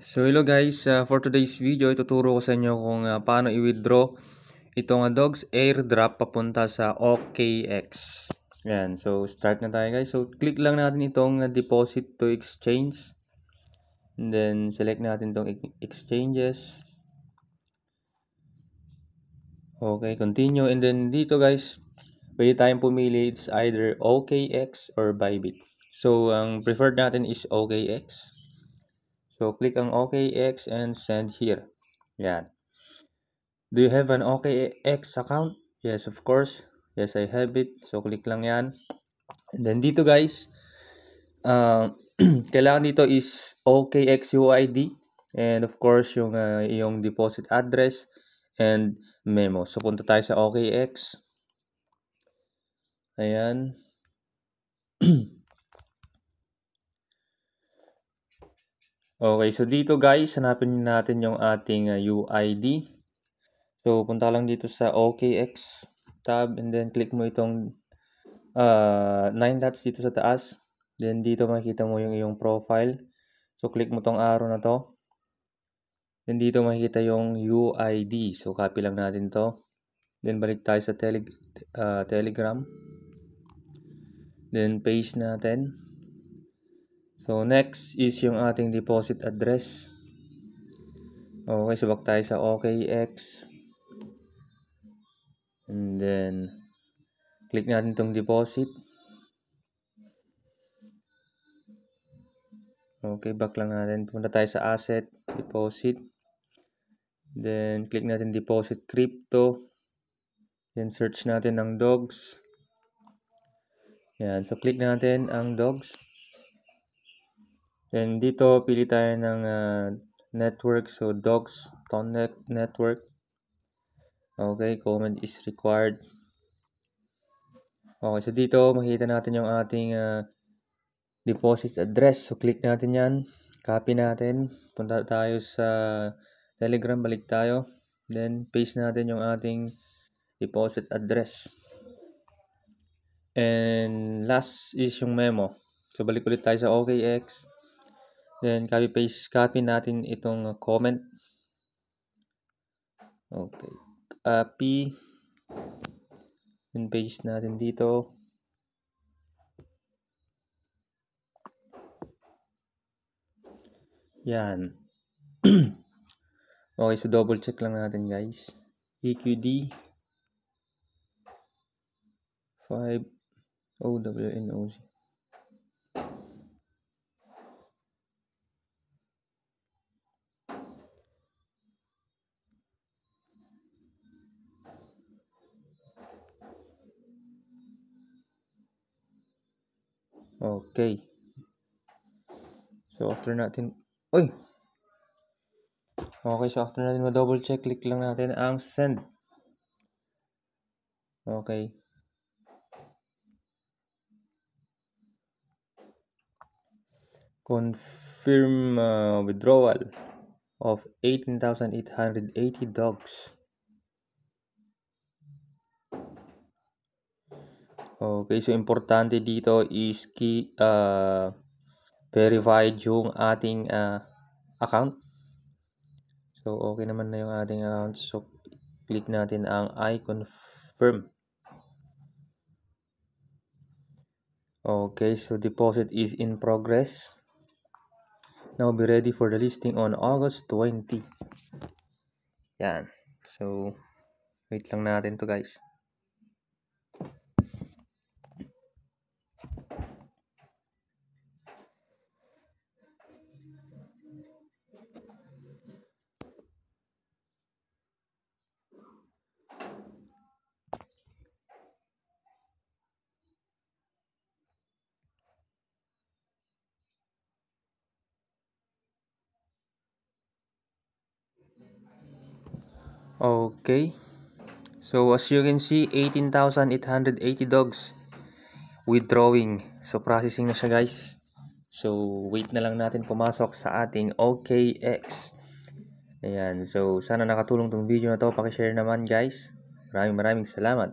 So hello guys, for today's video ituturo ko sa inyo kung paano i-withdraw itong dogs airdrop papunta sa OKX. Yan, so start na tayo guys. So click lang natin itong deposit to exchange. And then select natin itong exchanges. Okay, continue. And then dito guys, pwede tayong pumili. It's either OKX or Bybit. So ang preferred natin is OKX. So click ang OKX and send here. Yan. Do you have an OKX account? Yes, of course. Yes, I have it. So, click lang yan. And then dito guys, kailangan dito is OKX UID. And of course, yung deposit address and memo. So, punta tayo sa OKX. Ayan. Okay, so dito guys, hanapin natin yung ating UID. So, punta lang dito sa OKX tab and then click mo itong 9 dots dito sa taas. Then dito makikita mo yung iyong profile. So, click mo tong arrow na to. Then dito makikita yung UID. So, copy lang natin to. Then balik tayo sa Telegram. Then paste natin. So, next is yung ating deposit address. Okay, subak tayo sa OKX. And then, click natin itong deposit. Okay, back lang natin. Punta tayo sa asset, deposit. Then, click natin deposit crypto. Then, search natin ang dogs. Yan. So, click natin ang dogs. Then, dito, pili tayo ng network. So, dogs, Tonet network. Okay, comment is required. Okay, so dito, makikita natin yung ating deposit address. So, click natin yan. Copy natin. Punta tayo sa Telegram. Balik tayo. Then, paste natin yung ating deposit address. And last is yung memo. So, balik ulit tayo sa OKX. Then, copy natin itong comment. Okay. Copy. Then, paste natin dito. Yan. Okay, so double check lang natin guys. EQD 5 OWNOC. Okay. So after natin, okay, so after natin ma-double check, click lang natin ang send. Okay. Confirm withdrawal of 18,880 dogs. Okay, so importante dito is verified yung ating account. So, okay naman na yung ating account. So, click natin ang I confirm. Okay, so deposit is in progress. Now, be ready for the listing on August 20. Yan. So, wait lang natin to guys. Okay. So, as you can see, 18,880 dogs withdrawing. So, processing na siya guys. So, wait na lang natin pumasok sa ating OKX. Ayan. So, sana nakatulong tong video na to. Pakishare naman guys. Maraming salamat.